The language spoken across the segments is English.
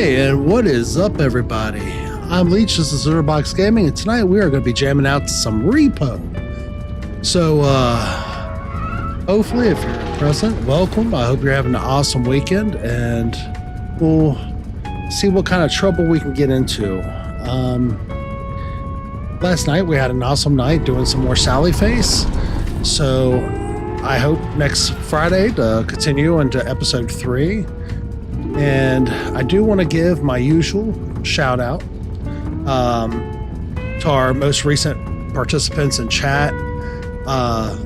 Hey, and what is up, everybody? I'm Leech, this is Robotic Gaming, and tonight we are going to be jamming out to some R.E.P.O. So, hopefully, if you're present, welcome. I hope you're having an awesome weekend, and we'll see what kind of trouble we can get into. Last night, we had an awesome night doing some more Sally Face, so I hope next Friday to continue into episode 3. And I do want to give my usual shout out to our most recent participants in chat.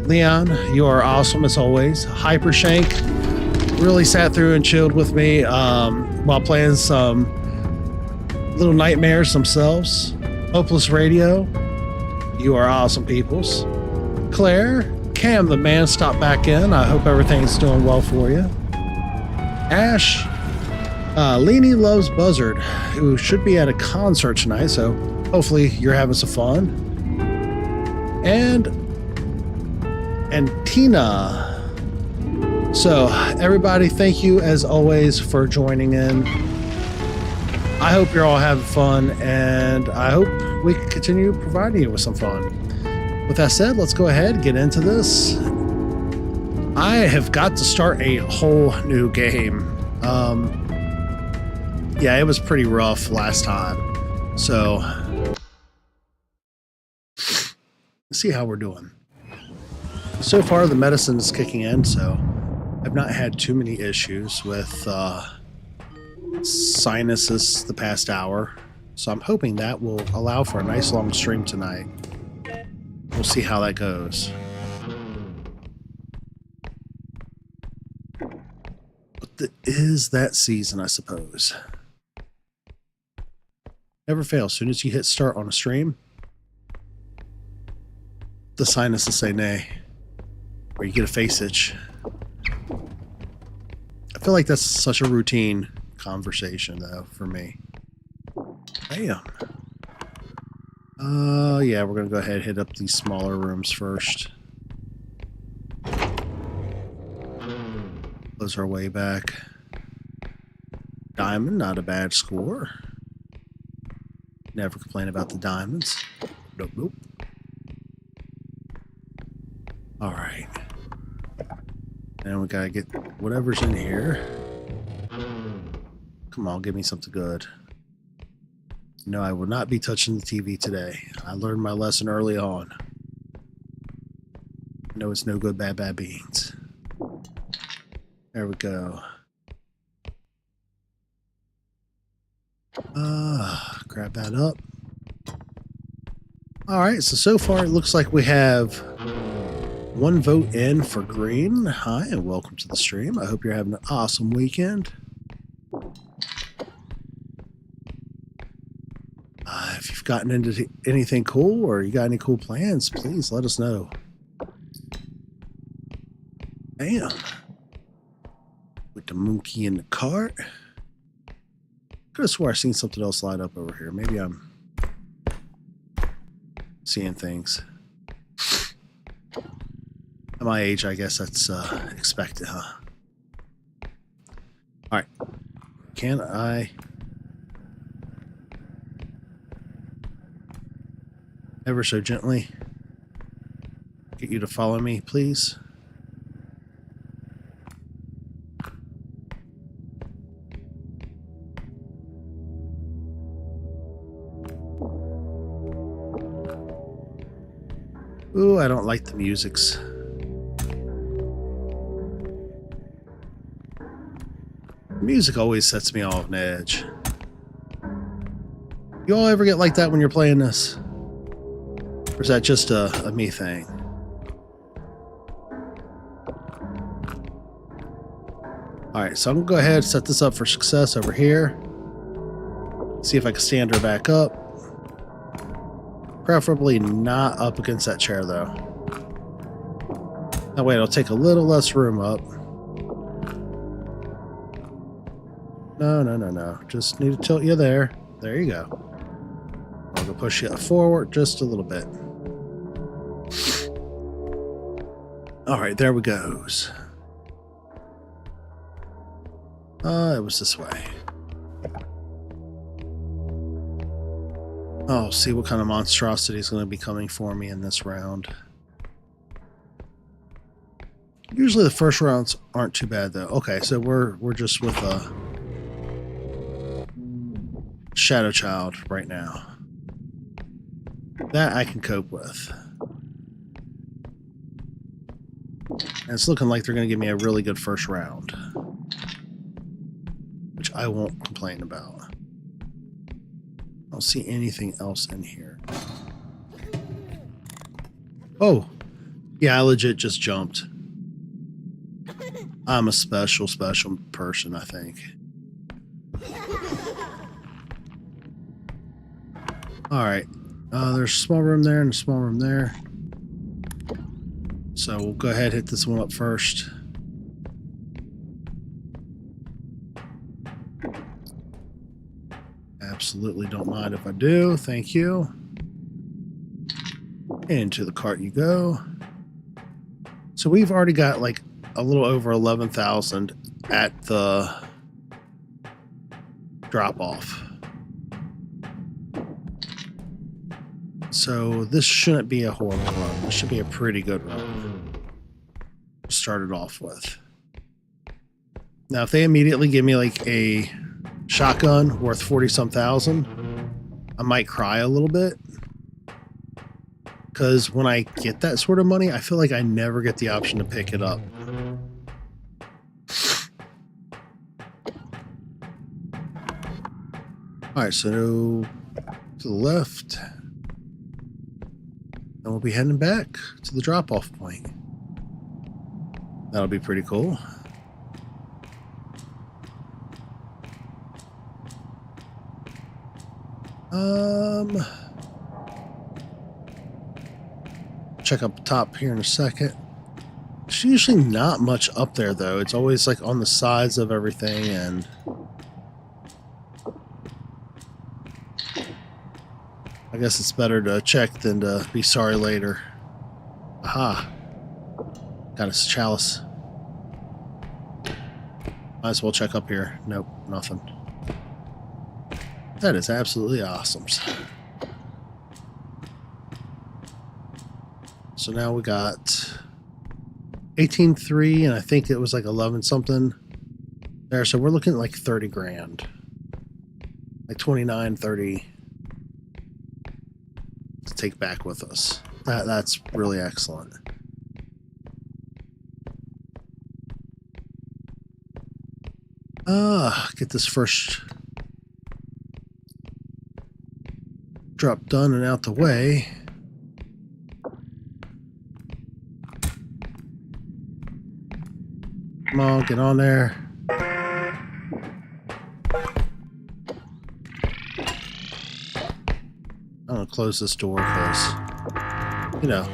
Leon, you are awesome as always. Hypershank really sat through and chilled with me while playing some little nightmares themselves. Hopeless Radio, you are awesome peoples. Claire, Cam the man stopped back in. I hope everything's doing well for you. Ash, Leanie Loves Buzzard, who should be at a concert tonight, so hopefully you're having some fun. And Tina. So everybody, thank you as always for joining in. I hope you're all having fun, and I hope we can continue providing you with some fun. With that said, let's go ahead and get into this. I have got to start a whole new game. Yeah, it was pretty rough last time. So, let's see how we're doing. So far, the medicine is kicking in, so I've not had too many issues with sinuses the past hour. So I'm hoping that will allow for a nice long stream tonight. We'll see how that goes. But is that season, I suppose. Never fails. As soon as you hit start on a stream, the sinuses say nay, or you get a face itch. I feel like that's such a routine conversation, though, for me. Damn. Yeah, we're gonna go ahead and hit up these smaller rooms first. Close our way back. Diamond, not a bad score. Never complain about the diamonds. Nope, nope. Alright. Now we gotta get whatever's in here. Come on, give me something good. No, I will not be touching the TV today. I learned my lesson early on. No, it's no good, bad beans. There we go. Grab that up. Alright, so far it looks like we have one vote in for green. Hi, and welcome to the stream. I hope you're having an awesome weekend. If you've gotten into anything cool or you got any cool plans, please let us know. Damn. With the monkey in the cart. Could have swore I seen something else light up over here. Maybe I'm seeing things. At my age, I guess that's expected, huh? Alright. Can I ever so gently get you to follow me, please? Ooh, I don't like the musics. Music always sets me off an edge. You all ever get like that when you're playing this? Or is that just a me thing? Alright, so I'm going to go ahead and set this up for success over here. See if I can stand her back up. Preferably not up against that chair, though. That way it'll take a little less room up. No. Just need to tilt you there. There you go. I'm going to push you forward just a little bit. Alright, there we goes. It was this way. Oh, see what kind of monstrosity is going to be coming for me in this round. Usually the first rounds aren't too bad though. Okay, so we're just with a Shadow Child right now. That I can cope with. And it's looking like they're going to give me a really good first round, which I won't complain about. I don't see anything else in here. Oh, yeah, I legit just jumped. I'm a special person, I think. Alright, there's a small room there and a small room there. So we'll go ahead and hit this one up first. Absolutely don't mind if I do. Thank you. Into the cart you go. So we've already got like a little over 11,000 at the drop-off. So this shouldn't be a horrible run. This should be a pretty good run to start it off with. Now, if they immediately give me like a shotgun worth 40-some thousand, I might cry a little bit. Because when I get that sort of money, I feel like I never get the option to pick it up. Alright, so to the left. And we'll be heading back to the drop-off point. That'll be pretty cool. Check up top here in a second. There's usually not much up there though. It's always like on the sides of everything, and I guess it's better to check than to be sorry later. Aha. Got a chalice. Might as well check up here. Nope, nothing. That is absolutely awesome. So now we got 18.3, and I think it was like 11 something there. So we're looking at like 30 grand. Like 29, 30 to take back with us. That's really excellent. Get this first drop done and out the way. Come on, get on there. I'm gonna close this door because, you know,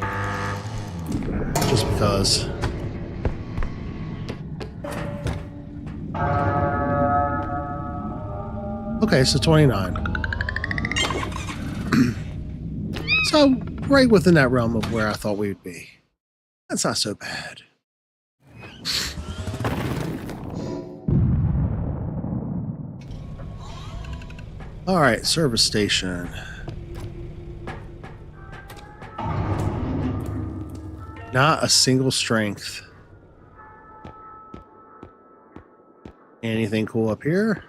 just because. Okay, so 29. So, right within that realm of where I thought we would be. That's not so bad. Alright, service station. Not a single strength. Anything cool up here?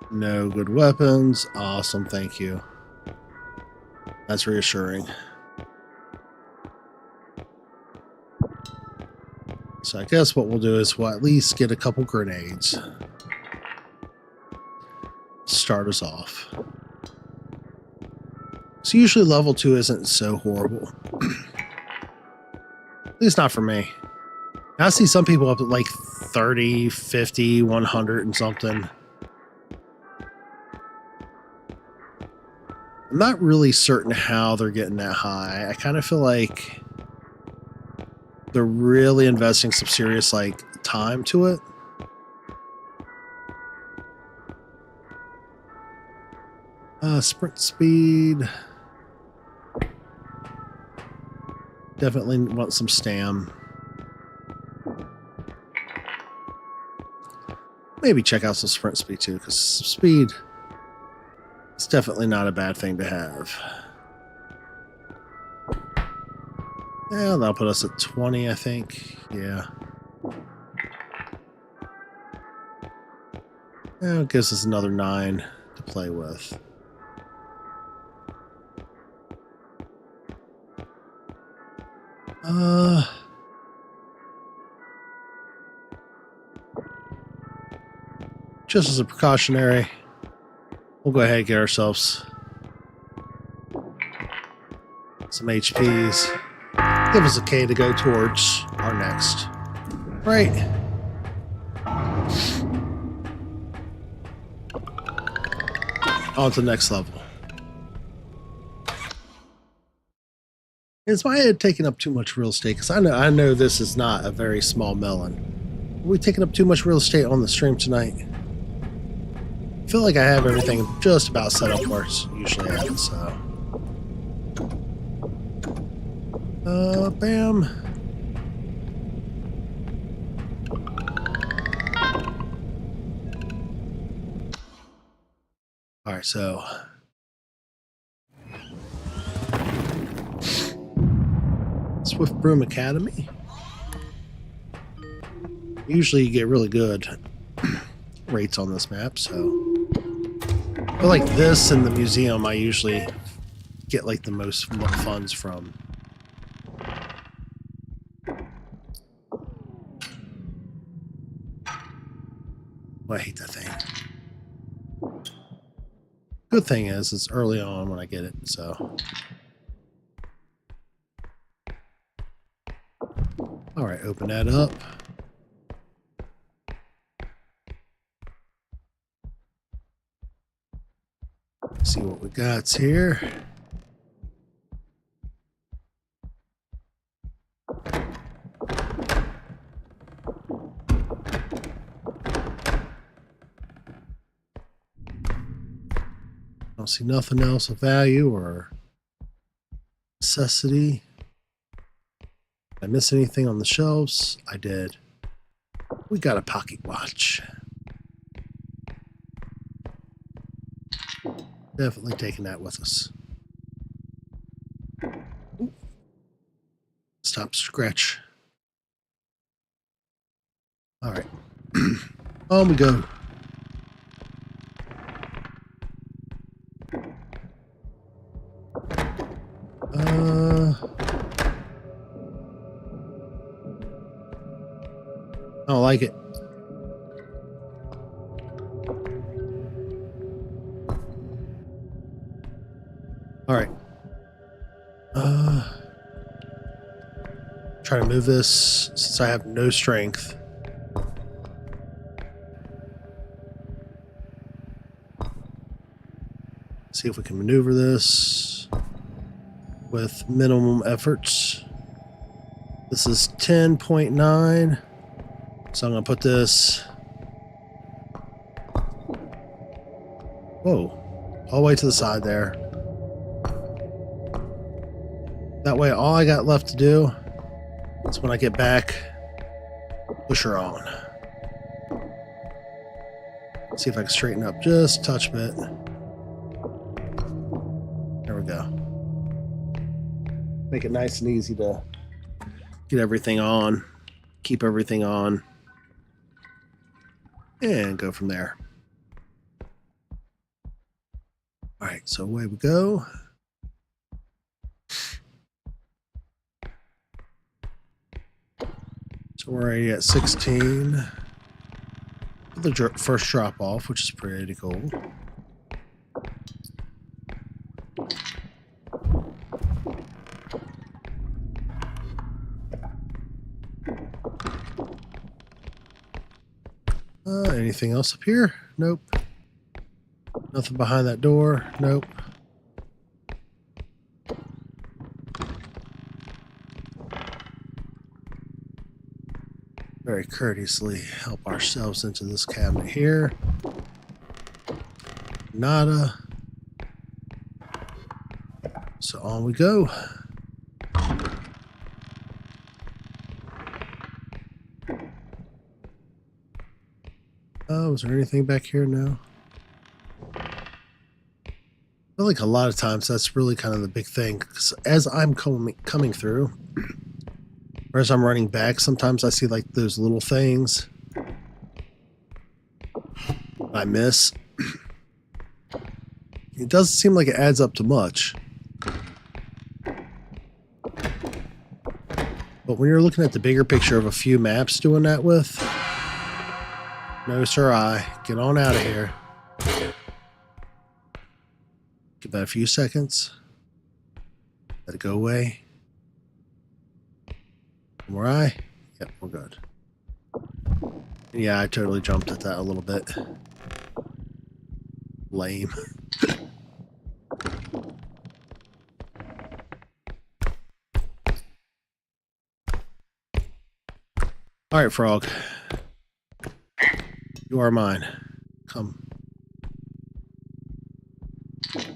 No good weapons. Awesome, thank you. That's reassuring. So I guess what we'll do is we'll at least get a couple grenades. Start us off. So usually level 2 isn't so horrible. At least not for me. I see some people up at like 30, 50, 100 and something. I'm not really certain how they're getting that high. I kind of feel like they're really investing some serious like time to it. Sprint speed. Definitely want some stam. Maybe check out some sprint speed too, because speed It's definitely not a bad thing to have. Yeah, that'll put us at 20, I think. Yeah. Yeah, it gives us another 9 to play with. Just as a precautionary, we'll go ahead and get ourselves some HPs. Give us a K to go towards our next. Right. On to the next level. Is my head taking up too much real estate? Because I know this is not a very small melon. Are we taking up too much real estate on the stream tonight? I feel like I have everything just about set up where it's usually at, so. Bam. Alright, so. Swift Broom Academy. Usually you get really good rates on this map, so. I feel like this and the museum I usually get like the most funds from. Oh, I hate that thing. Good thing is it's early on when I get it, so. Alright, open that up. See what we got here. Don't see nothing else of value or necessity. Did I miss anything on the shelves? I did. We got a pocket watch. Definitely taking that with us. Ooh. Stop scratch. All right. On we go. I don't like it. All right. Try to move this since I have no strength. See if we can maneuver this with minimum efforts. This is 10.9. So I'm going to put this. Whoa. All the way to the side there. That way, all I got left to do is when I get back, push her on. See if I can straighten up just a touch bit. There we go. Make it nice and easy to get everything on, keep everything on, and go from there. All right, so away we go. So we're already at 16. The first drop off, which is pretty cool. Anything else up here? Nope. Nothing behind that door? Nope. Very courteously help ourselves into this cabinet here. Nada. So on we go. Oh, is there anything back here now? like a lot of times that's really kind of the big thing. 'Cause as I'm coming through, or as I'm running back, sometimes I see like those little things I miss. It doesn't seem like it adds up to much. But when you're looking at the bigger picture of a few maps doing that with, no sir, get on out of here. Give that a few seconds. Let it go away. More eye. Yep, we're good. Yeah, I totally jumped at that a little bit. Lame. All right, frog. You are mine. Come.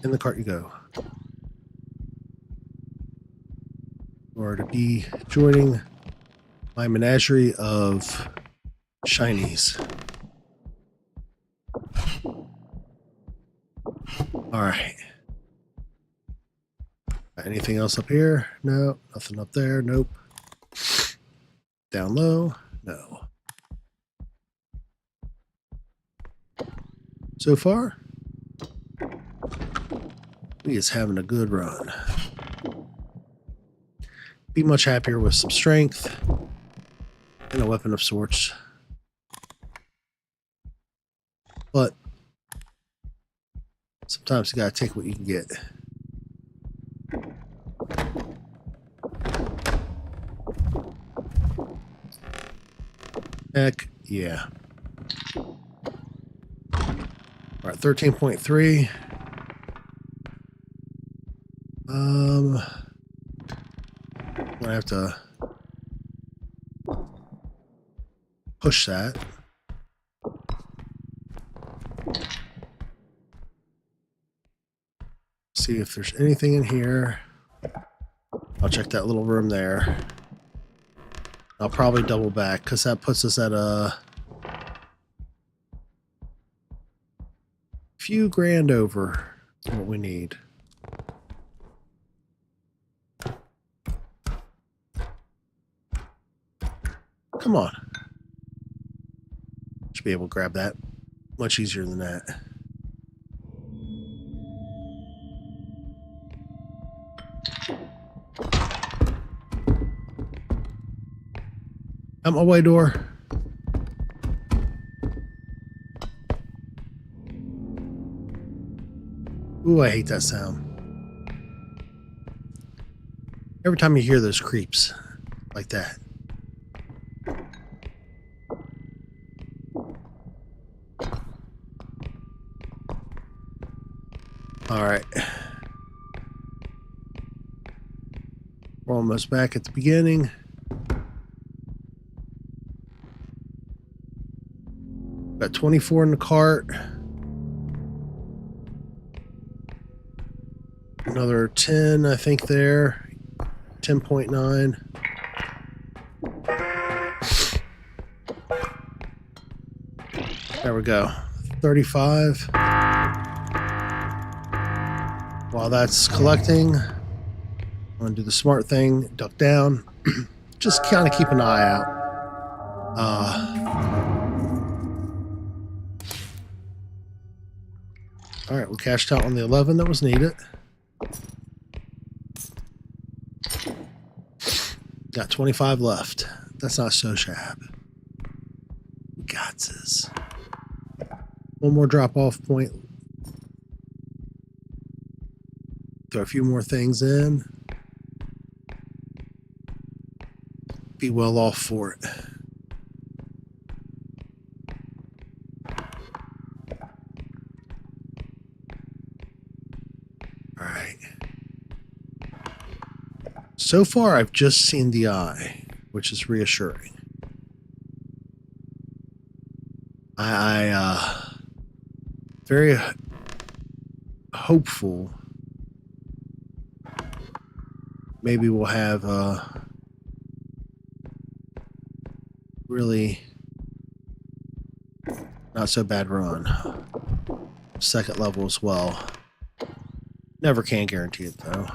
In the cart you go. You are to be joining my menagerie of shinies. All right. Anything else up here? No. Nothing up there? Nope. Down low? No. So far, we is having a good run. Be much happier with some strength and a weapon of sorts. But sometimes you gotta take what you can get. Heck yeah. Alright, 13.3. I'm gonna have to push that. See if there's anything in here. I'll check that little room there. I'll probably double back because that puts us at a few grand over what we need. Come on. Should be able to grab that much easier than that. Out my way, door. Ooh, I hate that sound. Every time you hear those creeps like that. All right. We're almost back at the beginning. Got 24 in the cart. Another 10, I think there. 10.9. There we go. 35. While that's collecting, I'm going to do the smart thing, duck down. Just kind of keep an eye out. All right, we cashed out on the 11 that was needed. Got 25 left. That's not so shabby. Got this. One more drop-off point. Throw a few more things in. Be well off for it. All right. So far, I've just seen the eye, which is reassuring. I very hopeful. Maybe we'll have a really not so bad run. Second level as well. Never can guarantee it, though.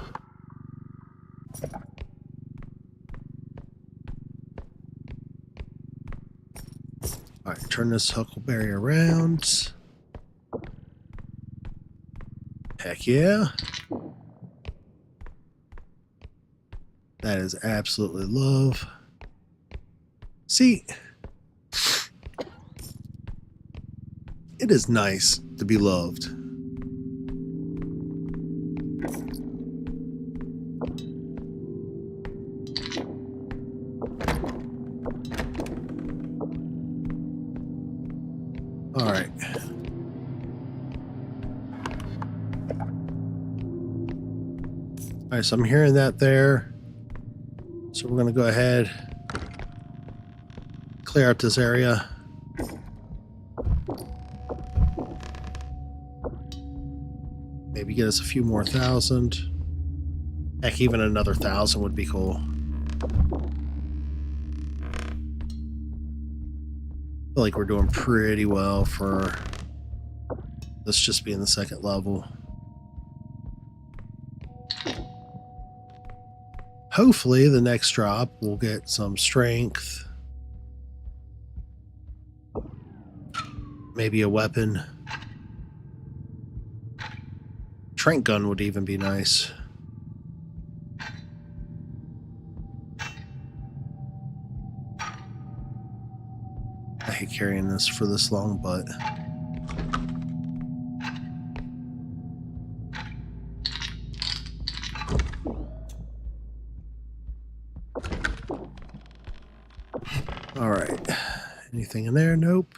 All right, turn this huckleberry around. Heck yeah. That is absolutely love. See, it is nice to be loved. All right. All right, so I'm hearing that there. So we're going to go ahead, clear out this area. Maybe get us a few more thousand. Heck, even another 1,000 would be cool. I feel like we're doing pretty well for this just being the second level. Hopefully the next drop we'll get some strength. Maybe a weapon. Trank gun would even be nice. I hate carrying this for this long, but all right. Anything in there? Nope.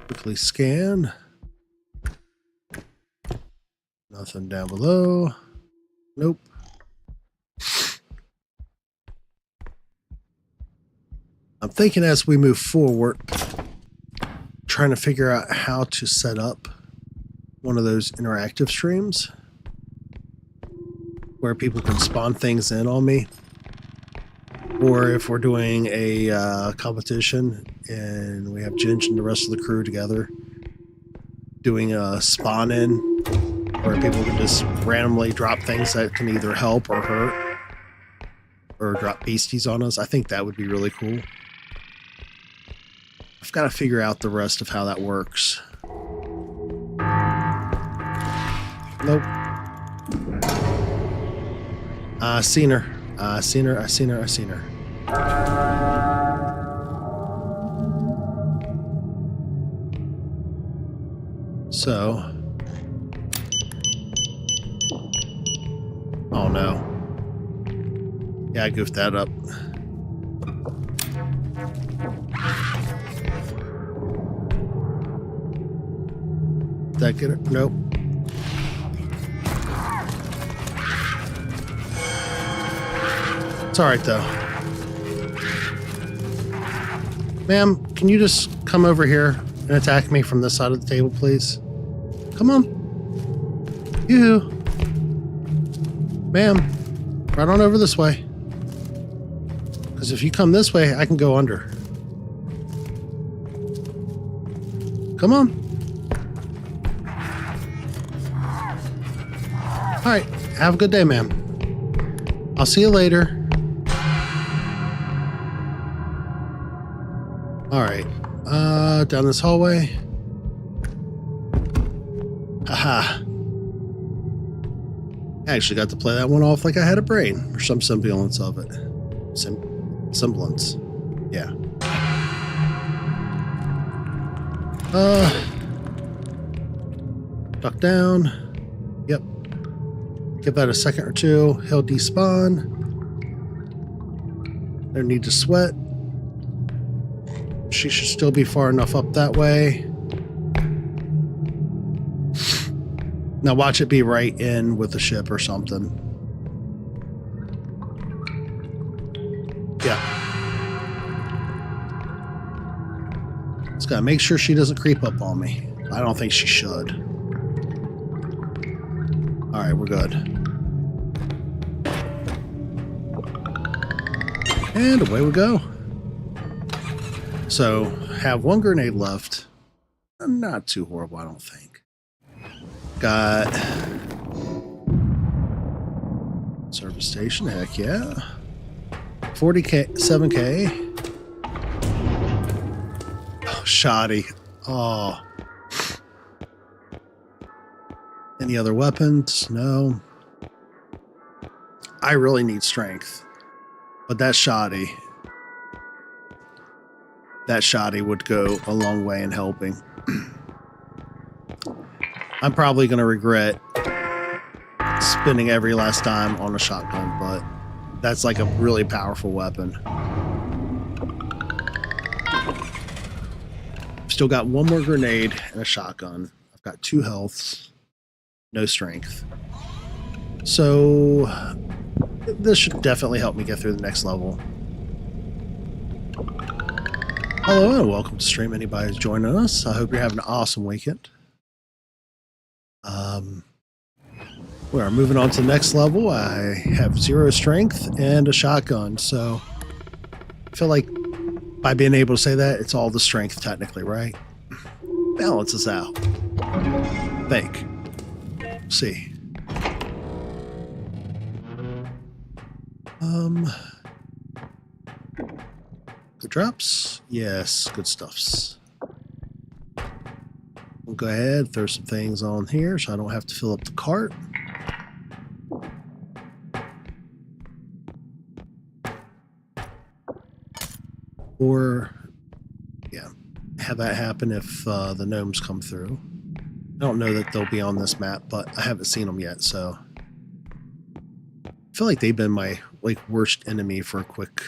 Quickly scan. Nothing down below. Nope. I'm thinking as we move forward, trying to figure out how to set up one of those interactive streams where people can spawn things in on me. Or if we're doing a competition and we have Ginge and the rest of the crew together doing a spawn in where people can just randomly drop things that can either help or hurt or drop beasties on us. I think that would be really cool. I've got to figure out the rest of how that works. Nope. I seen her. I seen her. I seen her. I seen her. So. Oh no. Yeah, I goofed that up. Did that get it? Nope. It's alright though. Ma'am, can you just come over here and attack me from this side of the table, please? Come on. Yoo-hoo. Ma'am, right on over this way. Because if you come this way, I can go under. Come on. Alright, have a good day, ma'am. I'll see you later. Alright, down this hallway. Haha. I actually got to play that one off like I had a brain, or some semblance of it. Semblance. Yeah. Duck down. Yep. Give that a second or two. He'll despawn. No need to sweat. She should still be far enough up that way. Now watch it be right in with the ship or something. Yeah. Just gotta make sure she doesn't creep up on me. I don't think she should. Alright, we're good. And away we go. So, have one grenade left. Not too horrible, I don't think. Got service station, heck yeah. 40K, 7K. Oh, shoddy. Oh. Any other weapons? No. I really need strength. But that shoddy would go a long way in helping. I'm probably going to regret spending every last dime on a shotgun, but that's like a really powerful weapon. Still got one more grenade and a shotgun. I've got 2 healths, no strength. So this should definitely help me get through the next level. Hello and welcome to stream. Anybody who's joining us, I hope you're having an awesome weekend. We are moving on to the next level. I have 0 strength and a shotgun, so I feel like by being able to say that, it's all the strength technically, right? Balances out. Think. See. Good drops? Yes, good stuffs. We'll go ahead, throw some things on here so I don't have to fill up the cart. Or, yeah, have that happen if the gnomes come through. I don't know that they'll be on this map, but I haven't seen them yet, so I feel like they've been my worst enemy for quick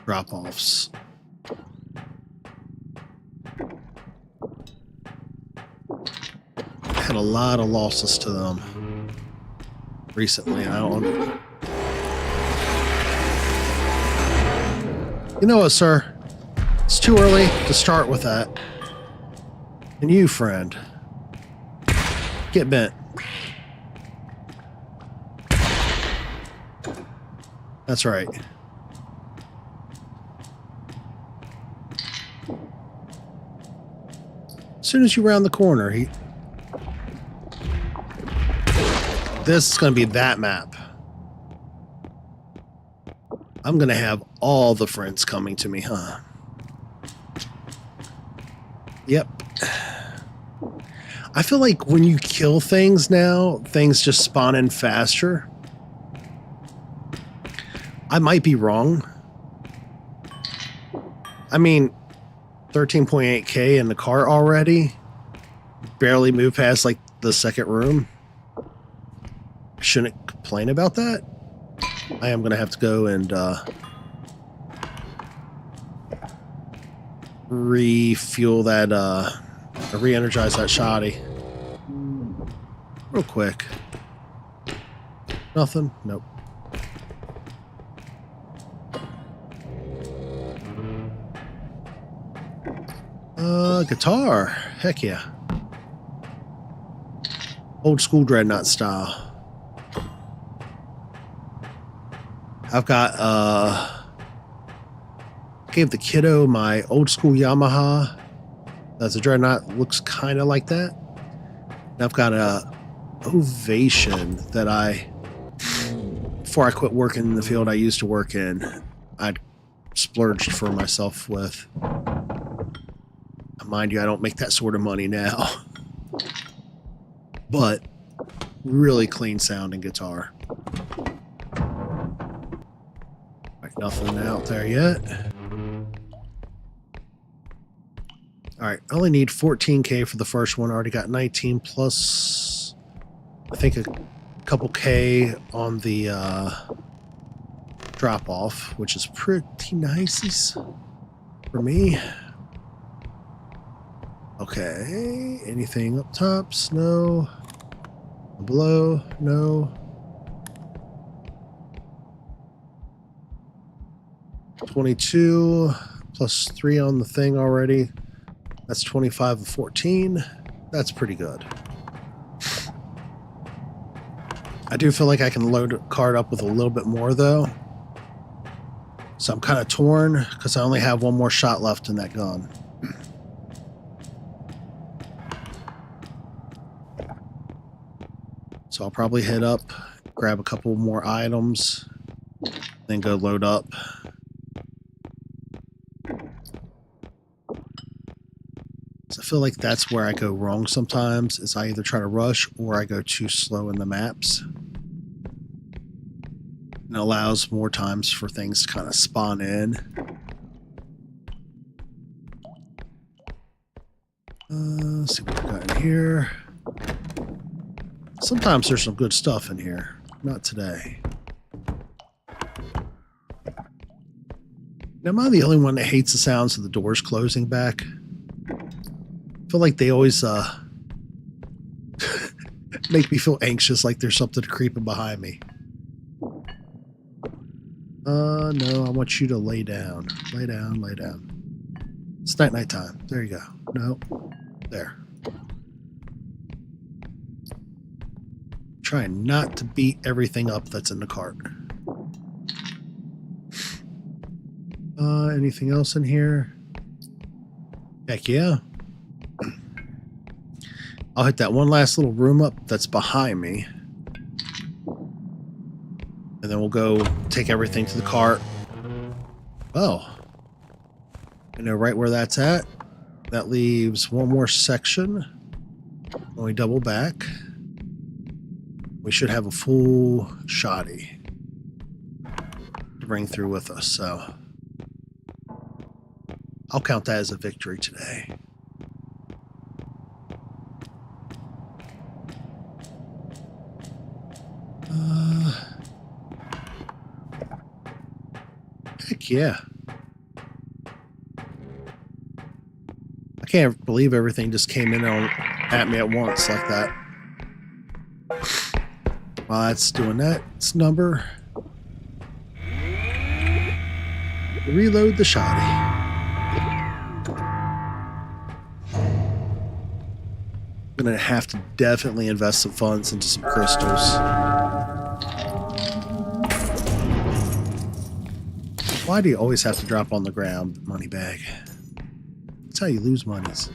drop-offs. I had a lot of losses to them recently. I don't. You know what, sir? It's too early to start with that. And you, friend, get bent. That's right. As soon as you round the corner, this is going to be that map. I'm going to have all the friends coming to me, huh? Yep. I feel like when you kill things now, things just spawn in faster. I might be wrong. I mean, 13.8K in the car already. Barely moved past like the second room. Shouldn't complain about that. I am going to have to go and refuel that, re-energize that shoddy. Real quick. Nothing? Nope. Guitar. Heck yeah. Old school dreadnought style. I've got, gave the kiddo my old school Yamaha. That's a dreadnought, looks kind of like that. And I've got a Ovation that before I quit working in the field I used to work in, I'd splurged for myself with. Mind you, I don't make that sort of money now. But really clean sounding guitar. Right, nothing out there yet. Alright, I only need 14K for the first one. I already got 19 plus, I think, a couple K on the drop off, which is pretty nice for me. Okay, anything up tops? No. Below? No. 22 plus 3 on the thing already. That's 25 and 14. That's pretty good. I do feel like I can load a card up with a little bit more though. So I'm kind of torn because I only have one more shot left in that gun. I'll probably head up, grab a couple more items, then go load up. So I feel like that's where I go wrong sometimes, is I either try to rush or I go too slow in the maps. And it allows more times for things to kind of spawn in. Let's see what we got in here. Sometimes there's some good stuff in here. Not today. Now, am I the only one that hates the sounds of the doors closing back? I feel like they always make me feel anxious, like there's something creeping behind me. No, I want you to lay down. Lay down, lay down. It's night time. There you go. No. There. Trying not to beat everything up that's in the cart. Anything else in here? Heck yeah. I'll hit that one last little room up that's behind me. And then we'll go take everything to the cart. Oh. I know right where that's at. That leaves one more section. When we double back, we should have a full shoddy to bring through with us. So I'll count that as a victory today. Heck yeah. I can't believe everything just came in at me at once like that. While that's doing that, it's number. Reload the shoddy. I'm gonna have to definitely invest some funds into some crystals. Why do you always have to drop on the ground, money bag? That's how you lose monies.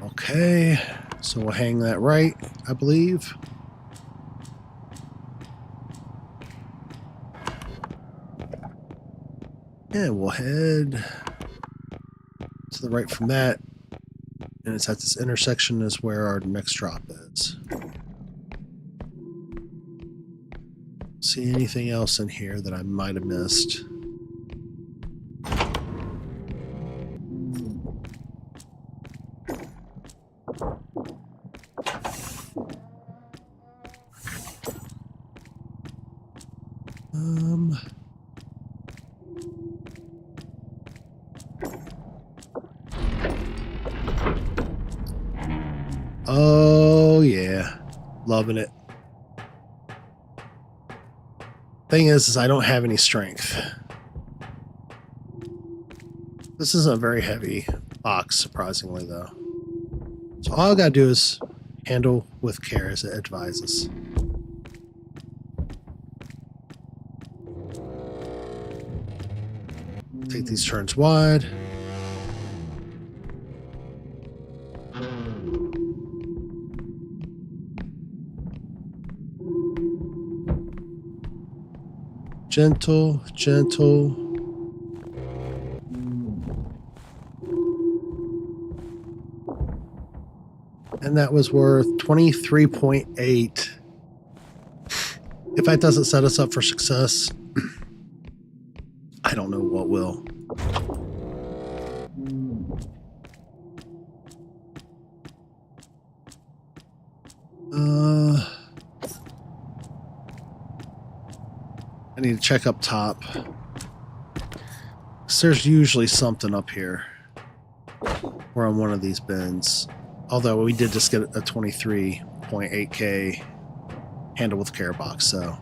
Okay, so we'll hang that right, I believe. And we'll head to the right from that. And it's at this intersection is where our next drop is. See anything else in here that I might have missed? Oh yeah, loving it. Thing is I don't have any strength. This isn't a very heavy box, surprisingly though. So all I gotta do is handle with care as it advises. Take these turns wide. Gentle, gentle. And that was worth 23.8. If that doesn't set us up for success, I don't know what will. I need to check up top. 'Cause there's usually something up here. Or on one of these bins. Although we did just get a 23.8K handle with care box, so.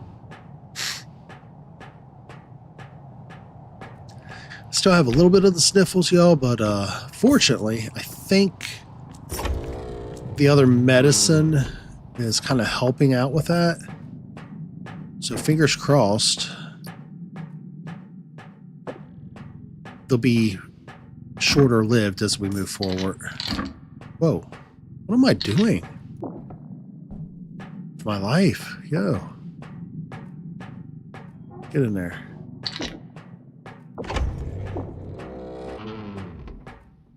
Still have a little bit of the sniffles, y'all, but fortunately, I think the other medicine is kind of helping out with that. So fingers crossed they'll be shorter lived as we move forward. Whoa. What am I doing? With my life. Yo. Get in there.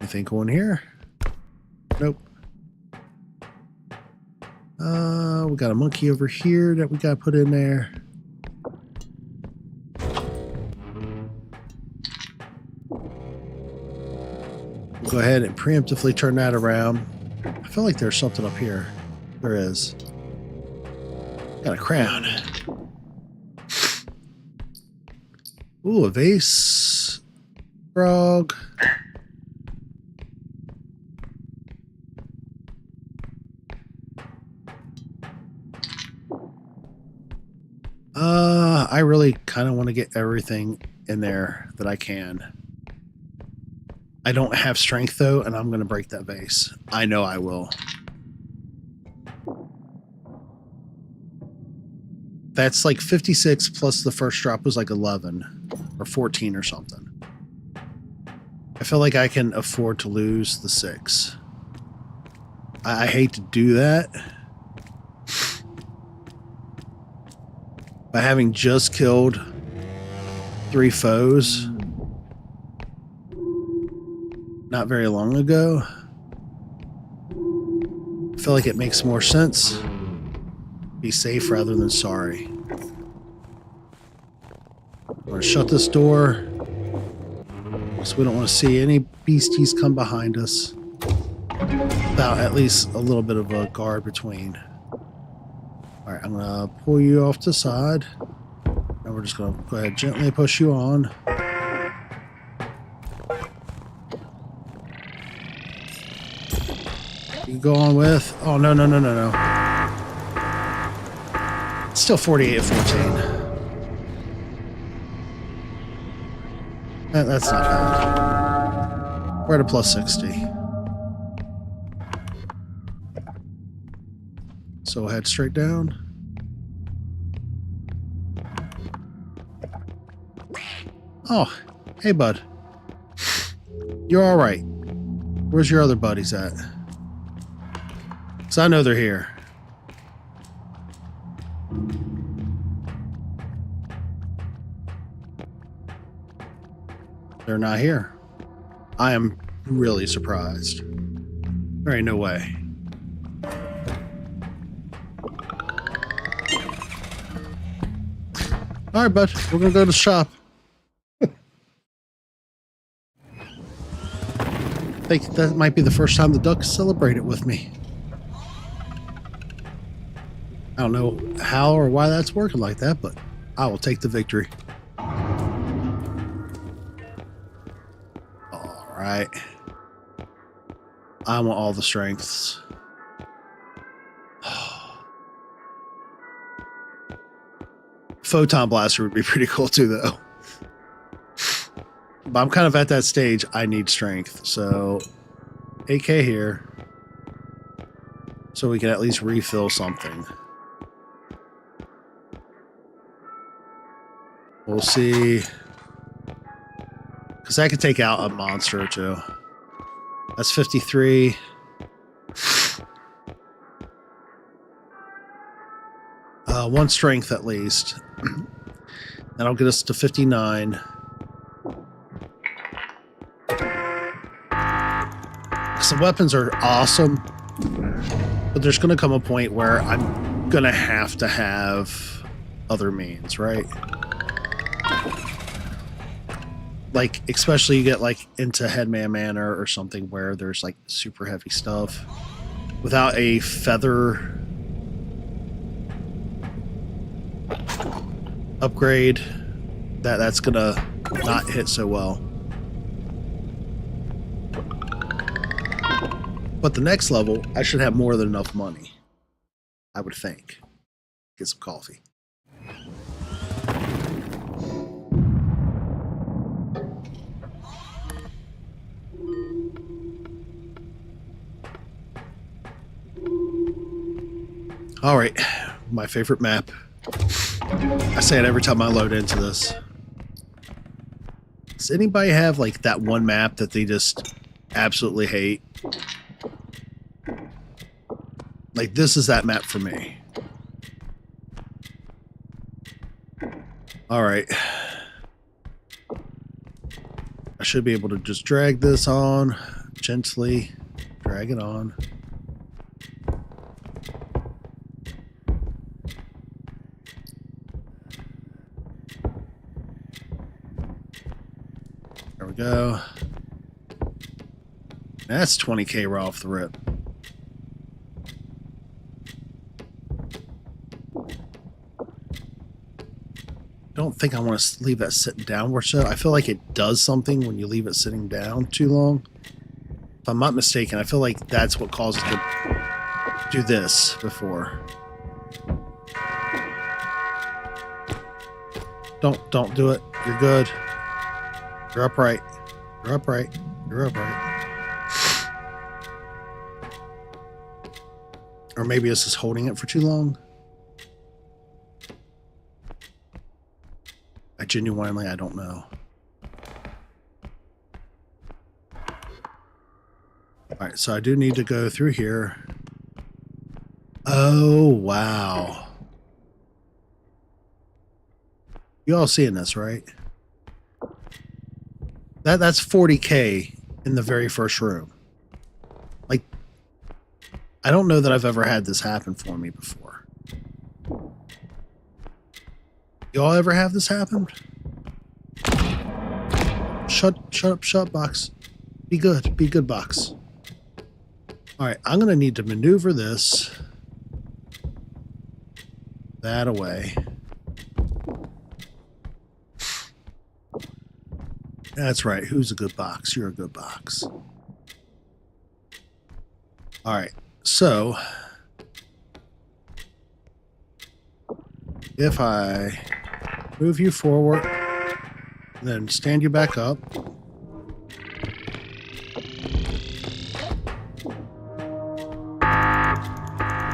Anything going here? Nope. We got a monkey over here that we got to put in there. We'll go ahead and preemptively turn that around. I feel like there's something up here. There is. Got a crown. Ooh, a vase. Frog. I really kind of want to get everything in there that I can. I don't have strength though, and I'm going to break that vase. I know I will. That's like 56 plus the first drop was like 11 or 14 or something. I feel like I can afford to lose the 6. I hate to do that. By having just killed 3 foes not very long ago, I feel like it makes more sense. Be safe rather than sorry. I'm going to shut this door so we don't want to see any beasties come behind us without at least a little bit of a guard between. Alright, I'm going to pull you off to the side. And we're just going to go ahead and gently push you on. You can go on with... Oh, no, no, no, no, no. It's still 48-14. That's not bad. We're at a plus 60. So we'll head straight down. Oh, hey, bud. You're all right. Where's your other buddies at? Because I know they're here. They're not here. I am really surprised. There ain't no way. All right, bud. We're going to go to the shop. I think that might be the first time the ducks celebrate it with me. I don't know how or why that's working like that, but I will take the victory. All right. I want all the strengths. Photon blaster would be pretty cool too, though. But I'm kind of at that stage. I need strength, so 8K here, so we can at least refill something. We'll see, because I could take out a monster or two. That's 53. One strength at least. That'll get us to 59. Some weapons are awesome, but there's going to come a point where I'm going to have other means, right? Like, especially you get like into Headman Manor or something where there's like super heavy stuff. Without a feather upgrade, that's gonna not hit so well. But the next level, I should have more than enough money, I would think. Get some coffee. All right, my favorite map. I say it every time I load into this. Does anybody have like that one map that they just absolutely hate? Like, this is that map for me. All right. I should be able to just drag this on gently. Drag it on. There we go. That's 20K raw off the rip. Don't think I want to leave that sitting downward. So I feel like it does something when you leave it sitting down too long. If I'm not mistaken, I feel like that's what causes it to do this before. Don't do it. You're good. You're upright. You're upright. You're upright. Or maybe this is holding it for too long. I genuinely, I don't know. Alright, so I do need to go through here. Oh, wow. You all seeing this, right? That's 40K in the very first room. Like, I don't know that I've ever had this happen for me before. Y'all ever have this happen? Shut up, box. Be good, box. Alright, I'm gonna need to maneuver this that away. That's right, who's a good box? You're a good box. Alright, so if I move you forward, then stand you back up.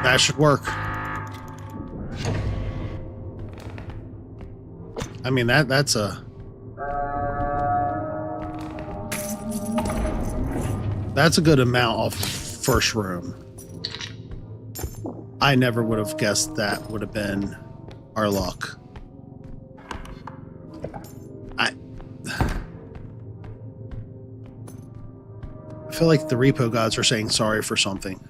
That should work. I mean, that's a good amount of first room. I never would have guessed that would have been our luck. I feel like the R.E.P.O gods are saying sorry for something.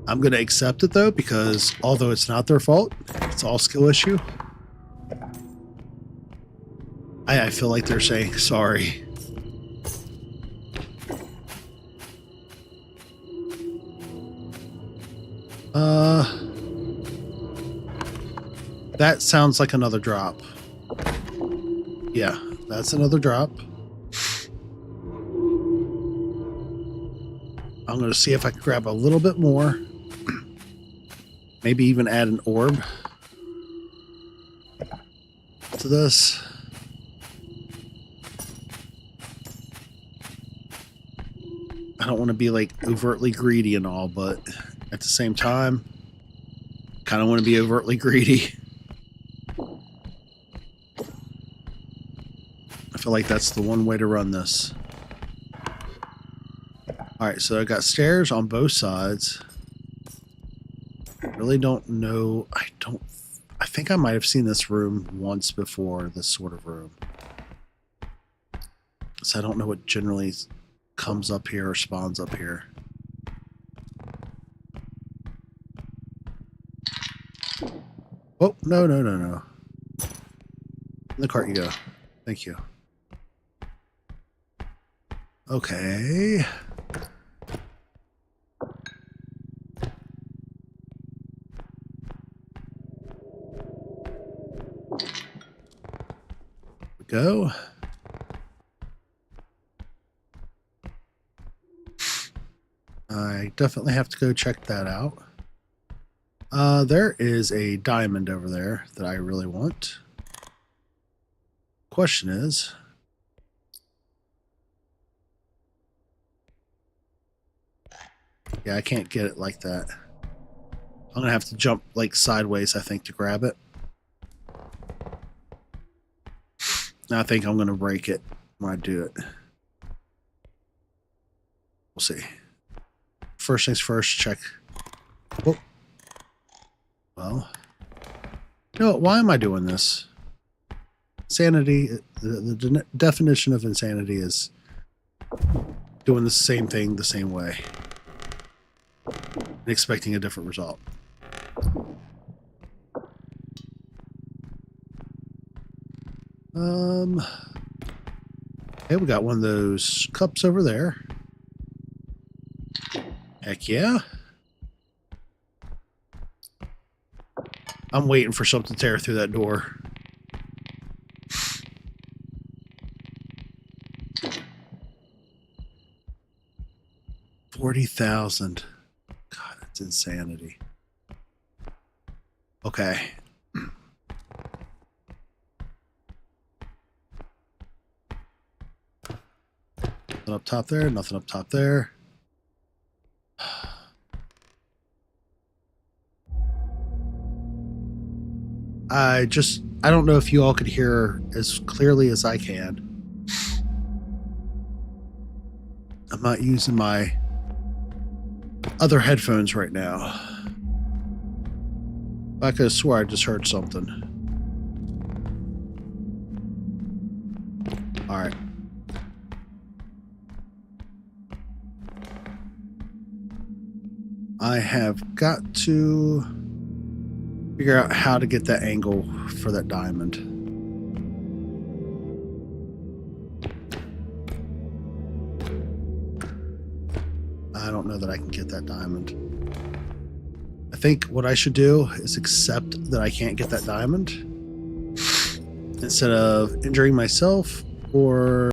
I'm going to accept it though, because although it's not their fault, it's all skill issue. I feel like they're saying sorry. That sounds like another drop. Yeah, that's another drop. I'm going to see if I can grab a little bit more. Maybe even add an orb to this. I don't want to be like overtly greedy and all, but at the same time, kind of want to be overtly greedy. I feel like that's the one way to run this. Alright, so I got stairs on both sides. Really don't know. I think I might have seen this room once before, this sort of room. So I don't know what generally comes up here or spawns up here. Oh, no. In the cart you go. Thank you. Okay. Go. I definitely have to go check that out. There is a diamond over there that I really want. Question is, yeah, I can't get it like that. I'm gonna have to jump like sideways, I think, to grab it. I think I'm gonna break it when I do it. We'll see. First things first, check. Oh. Well, you know what? Why am I doing this? Insanity, the definition of insanity is doing the same thing the same way and expecting a different result. Okay, we got one of those cups over there. Heck yeah. I'm waiting for something to tear through that door. $40,000. God, that's insanity. Okay. Nothing up top there, nothing up top there. I don't know if you all could hear as clearly as I can. I'm not using my other headphones right now. I could have swore I just heard something. Alright. I have got to figure out how to get that angle for that diamond. I don't know that I can get that diamond. I think what I should do is accept that I can't get that diamond instead of injuring myself or